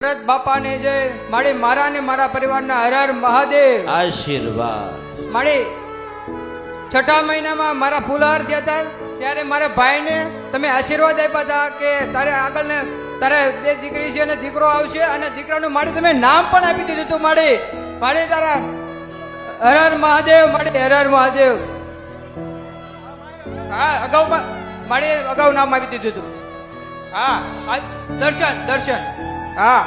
બાપાને જય મારી મારા ને મારા પરિવારના હર હર મહાદેવ આશીર્વાદ મારી છઠ્ઠા મહિનામાં મારા ફૂલહાર થયા હતા ત્યારે મારા ભાઈને તમે આશીર્વાદ આપ્યા હતા કે તારે આગળ ને તારે બે દીકરી છે અને દીકરો આવશે અને દીકરાનું મારી તમે નામ પણ આપી દીધું હતું મારી મારી તારા હર હર મહાદેવ મારી હર હર મહાદેવ હા અગાઉ મારી અગાઉ નામ આપી દીધું હતું હા દર્શન દર્શન હા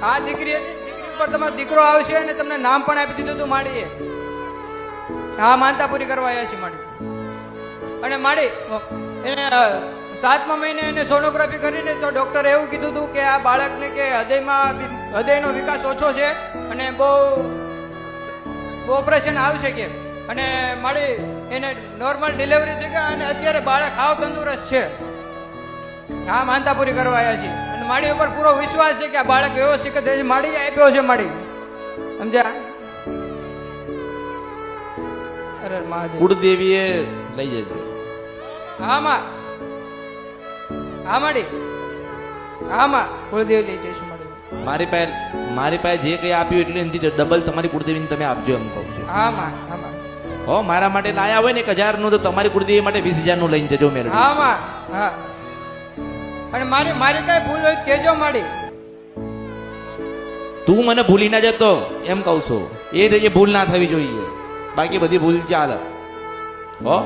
હા દીકરી ઉપર તમારો દીકરો આવશે અને તમને નામ પણ આપી દીધું હતું માડીએ હા માનતા પૂરી કરવા આવ્યા છે માડી અને માડી એને 7મા મહિને એને સોનોગ્રાફી કરીને તો ડોક્ટરે એવું કીધું હતું કે આ બાળકને કે હૃદયનો વિકાસ ઓછો છે અને બહુ ઓપરેશન આવશે કે અને માડી એને નોર્મલ ડિલિવરી થઈ ગયા અને અત્યારે બાળક હાવ તંદુરસ્ત છે હા માનતા પૂરી કરવા આવ્યા છે અને માડી ઉપર પૂરો વિશ્વાસ છે કે આ બાળક વ્યવસ્થિત માડી આપ્યો છે માડી સમજ્યા અરે મહાદેવ કુળદેવીએ લઈ જજો હા માં હા માડી હા માં કુળદેવી લઈ જઈશું માડી મારી પાસે જે કઈ આપ્યું એટલે એનાથી ડબલ તમારી કુળદેવીને તમે આપજો એમ કહું છું હા માં હા માં હો મારા માટે લાયા હોય ને 1000 નું તો તમારી કુળદેવી માટે 20000 નું લઈને જજો મેરે હા માં હા અને મારી કઈ ભૂલ હોય કેજો માડી તું મને ભૂલી ના જતો એમ કહું છું એ ભૂલ ના થવી જોઈએ બાકી બધી ભૂલ ચાલે હો